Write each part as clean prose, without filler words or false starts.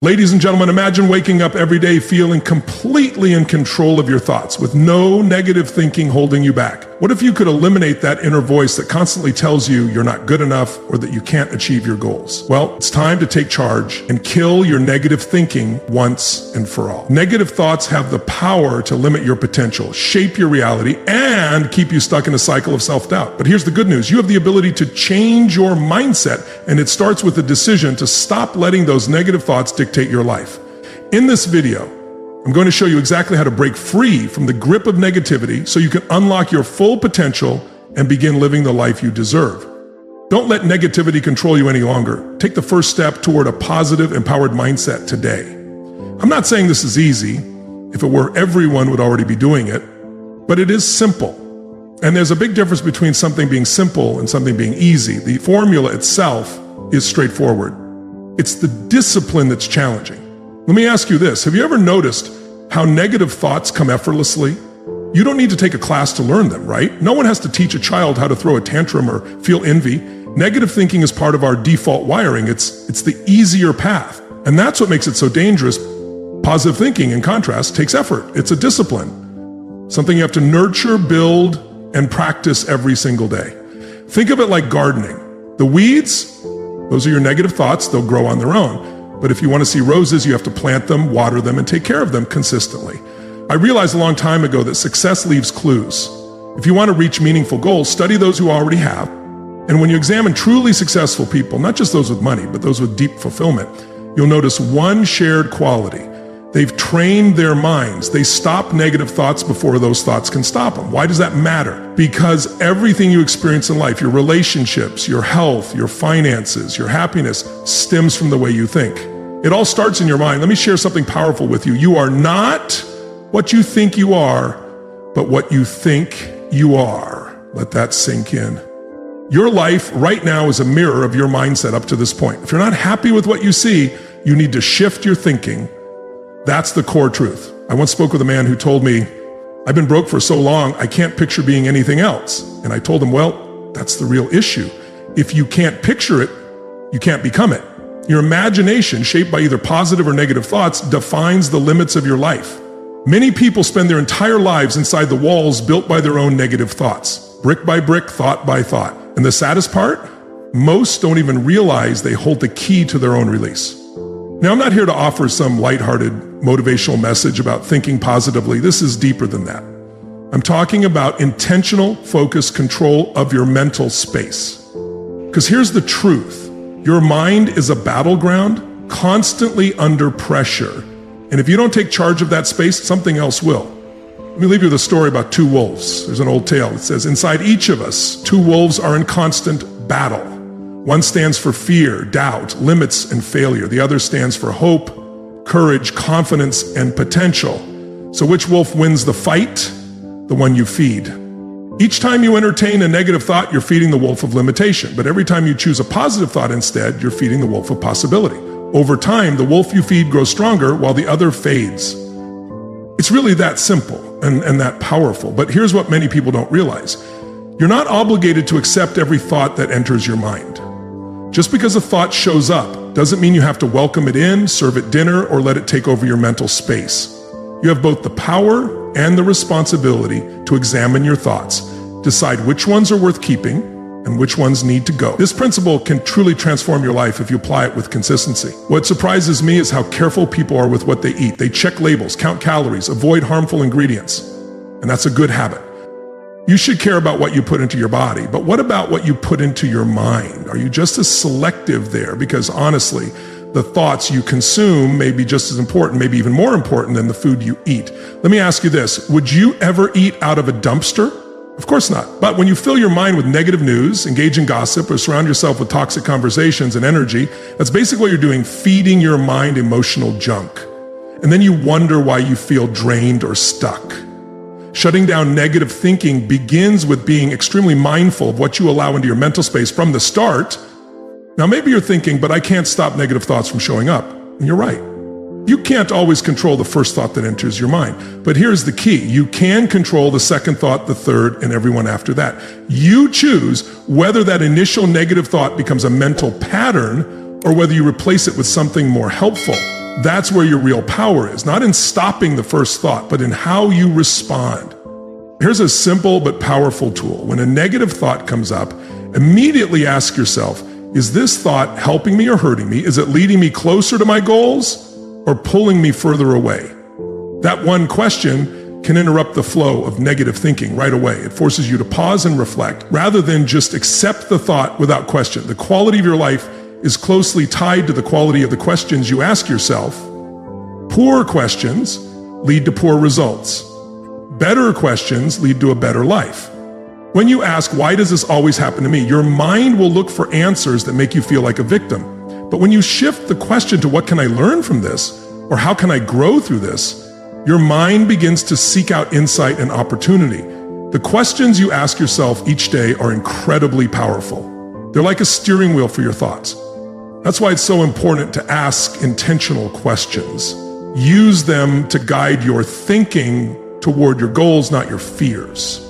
Ladies and gentlemen, imagine waking up every day feeling completely in control of your thoughts with no negative thinking holding you back. What if you could eliminate that inner voice that constantly tells you you're not good enough or that you can't achieve your goals? Well, it's time to take charge and kill your negative thinking once and for all. Negative thoughts have the power to limit your potential, shape your reality, and keep you stuck in a cycle of self-doubt. But here's the good news. You have the ability to change your mindset, and it starts with a decision to stop letting those negative thoughts dictate your life. In this video, I'm going to show you exactly how to break free from the grip of negativity so you can unlock your full potential and begin living the life you deserve. Don't let negativity control you any longer. Take the first step toward a positive, empowered mindset today. I'm not saying this is easy. If it were, everyone would already be doing it, but it is simple. And there's a big difference between something being simple and something being easy. The formula itself is straightforward. It's the discipline that's challenging. Let me ask you this. Have you ever noticed how negative thoughts come effortlessly? You don't need to take a class to learn them, right? No one has to teach a child how to throw a tantrum or feel envy. Negative thinking is part of our default wiring. It's the easier path. And that's what makes it so dangerous. Positive thinking, in contrast, takes effort. It's a discipline. Something you have to nurture, build, and practice every single day. Think of it like gardening. The weeds, those are your negative thoughts. They'll grow on their own. But if you want to see roses, you have to plant them, water them, and take care of them consistently. I realized a long time ago that success leaves clues. If you want to reach meaningful goals, study those who already have. And when you examine truly successful people, not just those with money, but those with deep fulfillment, you'll notice one shared quality. They've trained their minds. They stop negative thoughts before those thoughts can stop them. Why does that matter? Because everything you experience in life, your relationships, your health, your finances, your happiness, stems from the way you think. It all starts in your mind. Let me share something powerful with you. You are not what you think you are, but what you think you are. Let that sink in. Your life right now is a mirror of your mindset up to this point. If you're not happy with what you see, you need to shift your thinking. That's the core truth. I once spoke with a man who told me, I've been broke for so long, I can't picture being anything else. And I told him, well, that's the real issue. If you can't picture it, you can't become it. Your imagination, shaped by either positive or negative thoughts, defines the limits of your life. Many people spend their entire lives inside the walls built by their own negative thoughts, brick by brick, thought by thought. And the saddest part, most don't even realize they hold the key to their own release. Now, I'm not here to offer some lighthearted motivational message about thinking positively. This is deeper than that. I'm talking about intentional, focused control of your mental space. Because here's the truth. Your mind is a battleground, constantly under pressure. And if you don't take charge of that space, something else will. Let me leave you with a story about two wolves. There's an old tale that says, inside each of us, two wolves are in constant battle. One stands for fear, doubt, limits, and failure. The other stands for hope, courage, confidence, and potential. So which wolf wins the fight? The one you feed. Each time you entertain a negative thought, you're feeding the wolf of limitation. But every time you choose a positive thought instead, you're feeding the wolf of possibility. Over time, the wolf you feed grows stronger while the other fades. It's really that simple and that powerful. But here's what many people don't realize. You're not obligated to accept every thought that enters your mind. Just because a thought shows up doesn't mean you have to welcome it in, serve it dinner, or let it take over your mental space. You have both the power and the responsibility to examine your thoughts, decide which ones are worth keeping and which ones need to go. This principle can truly transform your life if you apply it with consistency. What surprises me is how careful people are with what they eat. They check labels, count calories, avoid harmful ingredients, and that's a good habit. You should care about what you put into your body, but what about what you put into your mind? Are you just as selective there? Because honestly, the thoughts you consume may be just as important, maybe even more important than the food you eat. Let me ask you this, would you ever eat out of a dumpster? Of course not. But when you fill your mind with negative news, engage in gossip, or surround yourself with toxic conversations and energy, that's basically what you're doing, feeding your mind emotional junk. And then you wonder why you feel drained or stuck. Shutting down negative thinking begins with being extremely mindful of what you allow into your mental space from the start. Now, maybe you're thinking, but I can't stop negative thoughts from showing up. And you're right. You can't always control the first thought that enters your mind. But here's the key. You can control the second thought, the third, and everyone after that. You choose whether that initial negative thought becomes a mental pattern or whether you replace it with something more helpful. That's where your real power is, not in stopping the first thought, but in how you respond. Here's a simple but powerful tool. When a negative thought comes up, immediately ask yourself, is this thought helping me or hurting me? Is it leading me closer to my goals or pulling me further away? That one question can interrupt the flow of negative thinking right away. It forces you to pause and reflect rather than just accept the thought without question. The quality of your life is closely tied to the quality of the questions you ask yourself. Poor questions lead to poor results. Better questions lead to a better life. When you ask, why does this always happen to me? Your mind will look for answers that make you feel like a victim. But when you shift the question to what can I learn from this? Or how can I grow through this? Your mind begins to seek out insight and opportunity. The questions you ask yourself each day are incredibly powerful. They're like a steering wheel for your thoughts. That's why it's so important to ask intentional questions. Use them to guide your thinking toward your goals, not your fears.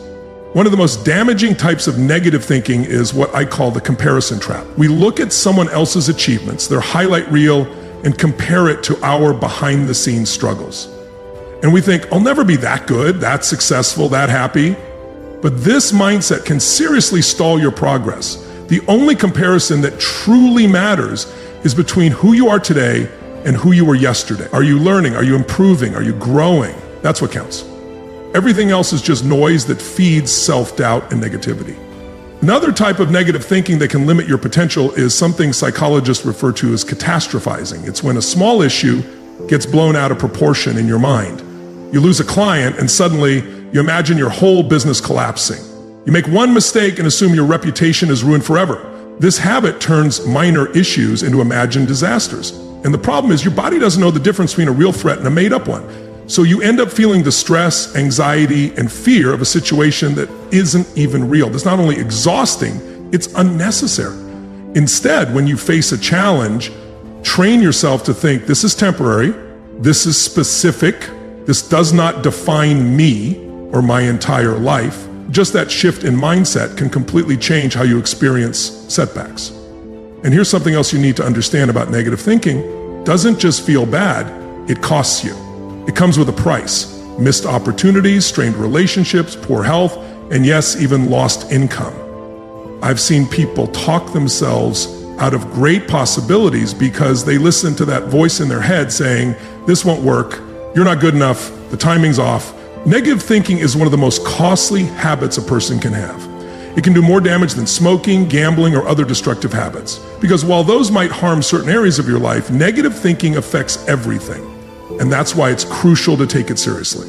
One of the most damaging types of negative thinking is what I call the comparison trap. We look at someone else's achievements, their highlight reel, and compare it to our behind-the-scenes struggles. And we think, I'll never be that good, that successful, that happy. But this mindset can seriously stall your progress. The only comparison that truly matters is between who you are today and who you were yesterday. Are you learning? Are you improving? Are you growing? That's what counts. Everything else is just noise that feeds self-doubt and negativity. Another type of negative thinking that can limit your potential is something psychologists refer to as catastrophizing. It's when a small issue gets blown out of proportion in your mind. You lose a client and suddenly you imagine your whole business collapsing. You make one mistake and assume your reputation is ruined forever. This habit turns minor issues into imagined disasters. And the problem is your body doesn't know the difference between a real threat and a made-up one. So you end up feeling the stress, anxiety, and fear of a situation that isn't even real. That's not only exhausting, it's unnecessary. Instead, when you face a challenge, train yourself to think, this is temporary, this is specific, this does not define me or my entire life. Just that shift in mindset can completely change how you experience setbacks. And here's something else you need to understand about negative thinking. It doesn't just feel bad, it costs you. It comes with a price. Missed opportunities, strained relationships, poor health, and yes, even lost income. I've seen people talk themselves out of great possibilities because they listen to that voice in their head saying, this won't work, you're not good enough, the timing's off. Negative thinking is one of the most costly habits a person can have. It can do more damage than smoking, gambling, or other destructive habits. Because while those might harm certain areas of your life, negative thinking affects everything. And that's why it's crucial to take it seriously.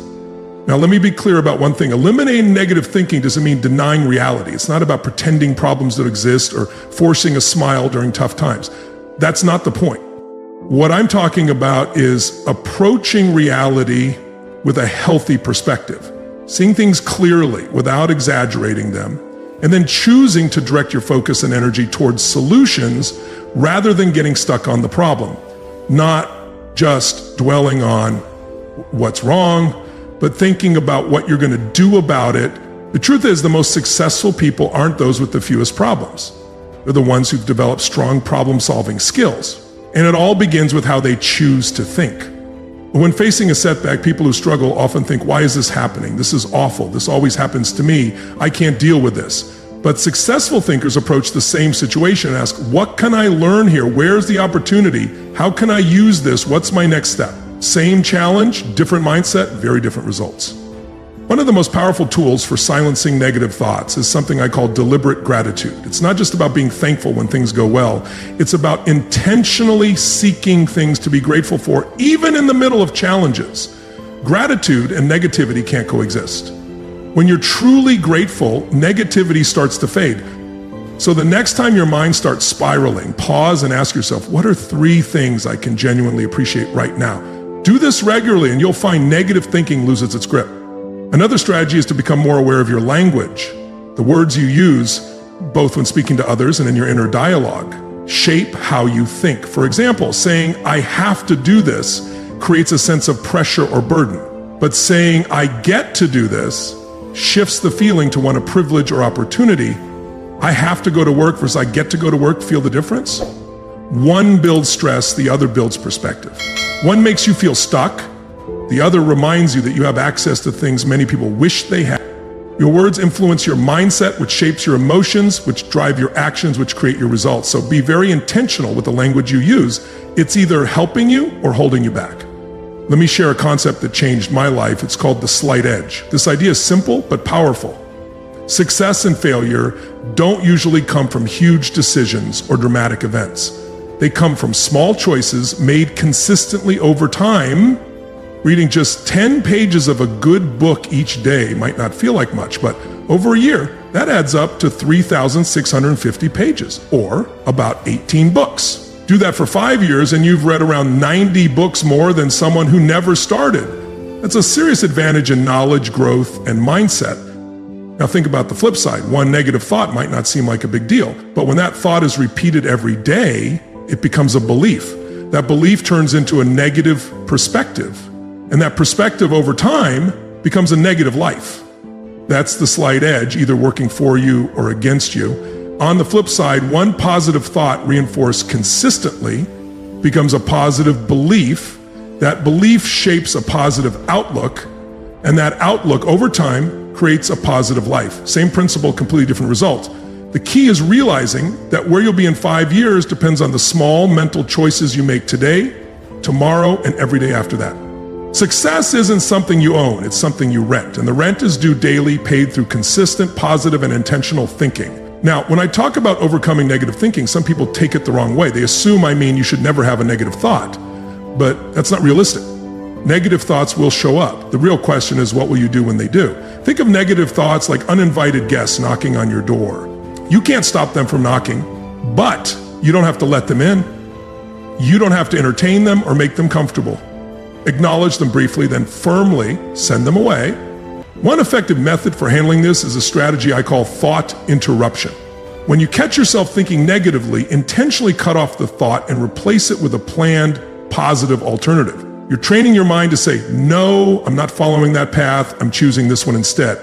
Now, let me be clear about one thing. Eliminating negative thinking doesn't mean denying reality. It's not about pretending problems don't exist or forcing a smile during tough times. That's not the point. What I'm talking about is approaching reality with a healthy perspective, seeing things clearly without exaggerating them, and then choosing to direct your focus and energy towards solutions rather than getting stuck on the problem. Not just dwelling on what's wrong, but thinking about what you're going to do about it. The truth is, the most successful people aren't those with the fewest problems. They're the ones who've developed strong problem-solving skills. And it all begins with how they choose to think. When facing a setback, people who struggle often think, why is this happening? This is awful. This always happens to me. I can't deal with this. But successful thinkers approach the same situation and ask, what can I learn here? Where's the opportunity? How can I use this? What's my next step? Same challenge, different mindset, very different results. One of the most powerful tools for silencing negative thoughts is something I call deliberate gratitude. It's not just about being thankful when things go well. It's about intentionally seeking things to be grateful for, even in the middle of challenges. Gratitude and negativity can't coexist. When you're truly grateful, negativity starts to fade. So the next time your mind starts spiraling, pause and ask yourself, what are 3 things I can genuinely appreciate right now? Do this regularly and you'll find negative thinking loses its grip. Another strategy is to become more aware of your language. The words you use, both when speaking to others and in your inner dialogue, shape how you think. For example, saying, I have to do this creates a sense of pressure or burden. But saying, I get to do this shifts the feeling to one of privilege or opportunity. I have to go to work versus I get to go to work, feel the difference? One builds stress, the other builds perspective. One makes you feel stuck, the other reminds you that you have access to things many people wish they had. Your words influence your mindset, which shapes your emotions, which drive your actions, which create your results. So be very intentional with the language you use. It's either helping you or holding you back. Let me share a concept that changed my life. It's called the slight edge. This idea is simple but powerful. Success and failure don't usually come from huge decisions or dramatic events. They come from small choices made consistently over time. Reading just 10 pages of a good book each day might not feel like much, but over a year, that adds up to 3,650 pages, or about 18 books. Do that for 5 years and you've read around 90 books more than someone who never started. That's a serious advantage in knowledge, growth, and mindset. Now think about the flip side. One negative thought might not seem like a big deal, but when that thought is repeated every day, it becomes a belief. That belief turns into a negative perspective, and that perspective over time becomes a negative life. That's the slight edge, either working for you or against you. On the flip side, one positive thought reinforced consistently becomes a positive belief. That belief shapes a positive outlook, and that outlook over time creates a positive life. Same principle, completely different result. The key is realizing that where you'll be in 5 years depends on the small mental choices you make today, tomorrow, and every day after that. Success isn't something you own, it's something you rent, and the rent is due daily, paid through consistent, positive, and intentional thinking. Now, when I talk about overcoming negative thinking, some people take it the wrong way. They assume I mean you should never have a negative thought, but that's not realistic. Negative thoughts will show up. The real question is, what will you do when they do? Think of negative thoughts like uninvited guests knocking on your door. You can't stop them from knocking, but you don't have to let them in. You don't have to entertain them or make them comfortable. Acknowledge them briefly, then firmly send them away. One effective method for handling this is a strategy I call thought interruption. When you catch yourself thinking negatively, intentionally cut off the thought and replace it with a planned, positive alternative. You're training your mind to say, no, I'm not following that path, I'm choosing this one instead.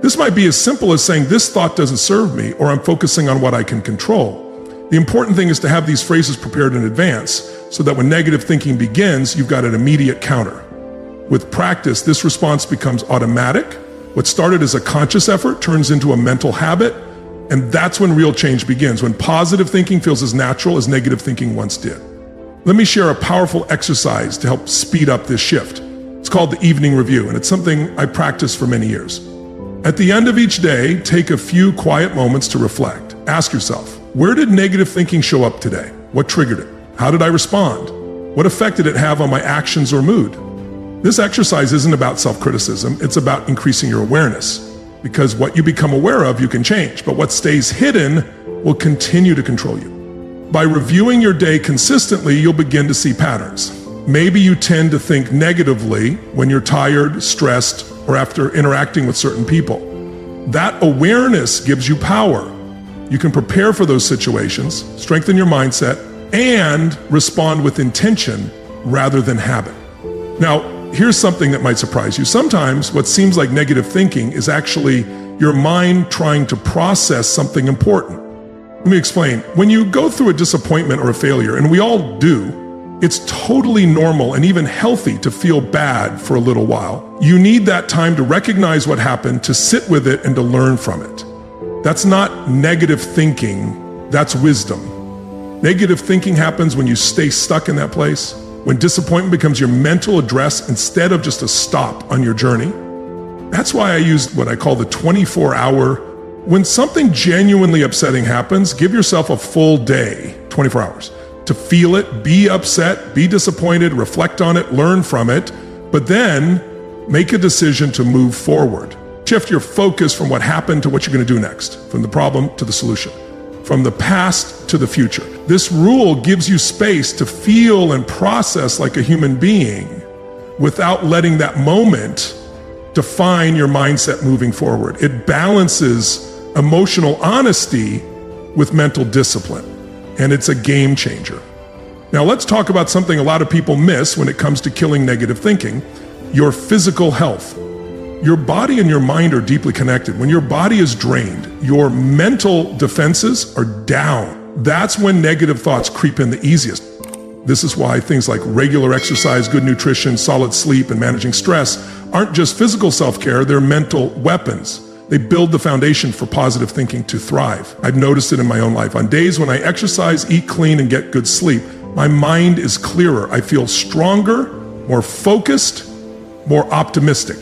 This might be as simple as saying, this thought doesn't serve me, or I'm focusing on what I can control. The important thing is to have these phrases prepared in advance so that when negative thinking begins, you've got an immediate counter. With practice, this response becomes automatic. What started as a conscious effort turns into a mental habit, and that's when real change begins, when positive thinking feels as natural as negative thinking once did. Let me share a powerful exercise to help speed up this shift. It's called the evening review, and it's something I practiced for many years. At the end of each day, take a few quiet moments to reflect. Ask yourself, where did negative thinking show up today? What triggered it? How did I respond? What effect did it have on my actions or mood? This exercise isn't about self-criticism, it's about increasing your awareness. Because what you become aware of, you can change, but what stays hidden will continue to control you. By reviewing your day consistently, you'll begin to see patterns. Maybe you tend to think negatively when you're tired, stressed, or after interacting with certain people. That awareness gives you power. You can prepare for those situations, strengthen your mindset, and respond with intention rather than habit. Now, here's something that might surprise you. Sometimes what seems like negative thinking is actually your mind trying to process something important. Let me explain. When you go through a disappointment or a failure, and we all do, it's totally normal and even healthy to feel bad for a little while. You need that time to recognize what happened, to sit with it, and to learn from it. That's not negative thinking, that's wisdom. Negative thinking happens when you stay stuck in that place, when disappointment becomes your mental address instead of just a stop on your journey. That's why I use what I call the 24-hour. When something genuinely upsetting happens, give yourself a full day, 24 hours, to feel it, be upset, be disappointed, reflect on it, learn from it, but then make a decision to move forward. Shift your focus from what happened to what you're going to do next, from the problem to the solution, from the past to the future. This rule gives you space to feel and process like a human being without letting that moment define your mindset moving forward. It balances emotional honesty with mental discipline, and it's a game changer. Now let's talk about something a lot of people miss when it comes to killing negative thinking: your physical health. Your body and your mind are deeply connected. When your body is drained, your mental defenses are down. that's when negative thoughts creep in the easiest. This is why things like regular exercise, good nutrition, solid sleep, and managing stress aren't just physical self-care, they're mental weapons. They build the foundation for positive thinking to thrive. I've noticed it in my own life. On days when I exercise, eat clean, and get good sleep, my mind is clearer. I feel stronger, more focused, more optimistic.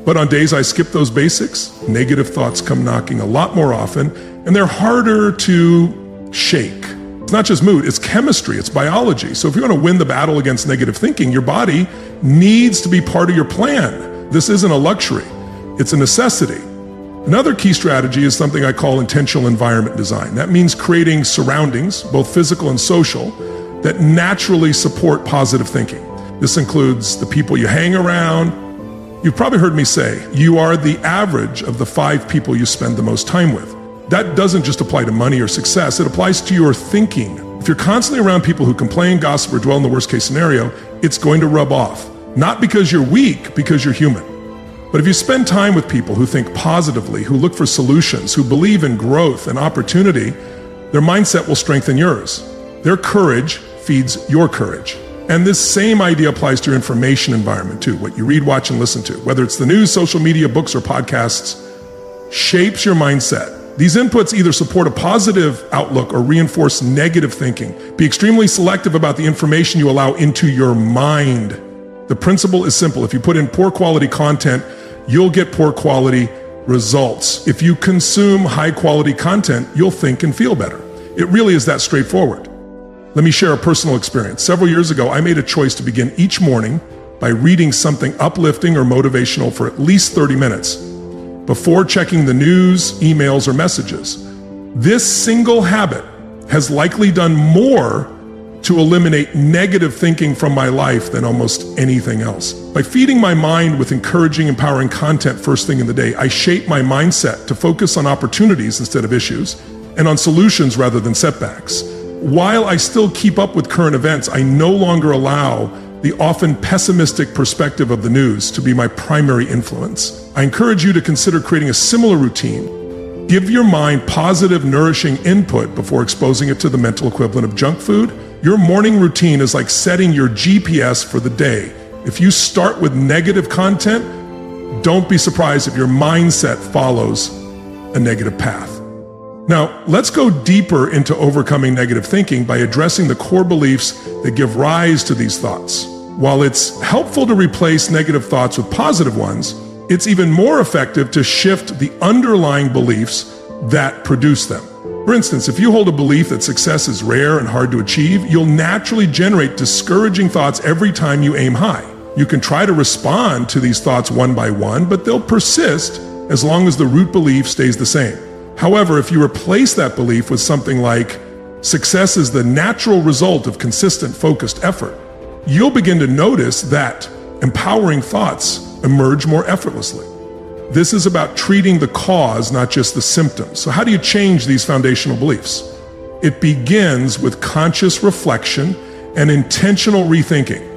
But on days I skip those basics, negative thoughts come knocking a lot more often, and they're harder to shake. It's not just mood, it's chemistry, it's biology. So if you want to win the battle against negative thinking, your body needs to be part of your plan. This isn't a luxury, it's a necessity. Another key strategy is something I call intentional environment design. That means creating surroundings, both physical and social, that naturally support positive thinking. This includes the people you hang around. You've probably heard me say, you are the average of the 5 people you spend the most time with. That doesn't just apply to money or success, it applies to your thinking. If you're constantly around people who complain, gossip, or dwell in the worst case scenario, it's going to rub off. Not because you're weak, because you're human. But if you spend time with people who think positively, who look for solutions, who believe in growth and opportunity, their mindset will strengthen yours. Their courage feeds your courage. And this same idea applies to your information environment too. What you read, watch, and listen to, whether it's the news, social media, books, or podcasts, shapes your mindset. These inputs either support a positive outlook or reinforce negative thinking. Be extremely selective about the information you allow into your mind. The principle is simple. If you put in poor quality content, you'll get poor quality results. If you consume high quality content, you'll think and feel better. It really is that straightforward. Let me share a personal experience. Several years ago, I made a choice to begin each morning by reading something uplifting or motivational for at least 30 minutes before checking the news, emails, or messages. This single habit has likely done more to eliminate negative thinking from my life than almost anything else. By feeding my mind with encouraging, empowering content first thing in the day, I shape my mindset to focus on opportunities instead of issues and on solutions rather than setbacks. While I still keep up with current events, I no longer allow the often pessimistic perspective of the news to be my primary influence. I encourage you to consider creating a similar routine. Give your mind positive, nourishing input before exposing it to the mental equivalent of junk food. Your morning routine is like setting your GPS for the day. If you start with negative content, don't be surprised if your mindset follows a negative path. Now, let's go deeper into overcoming negative thinking by addressing the core beliefs that give rise to these thoughts. While it's helpful to replace negative thoughts with positive ones, it's even more effective to shift the underlying beliefs that produce them. For instance, if you hold a belief that success is rare and hard to achieve, you'll naturally generate discouraging thoughts every time you aim high. You can try to respond to these thoughts one by one, but they'll persist as long as the root belief stays the same. However, if you replace that belief with something like, success is the natural result of consistent, focused effort, you'll begin to notice that empowering thoughts emerge more effortlessly. This is about treating the cause, not just the symptoms. So how do you change these foundational beliefs? It begins with conscious reflection and intentional rethinking.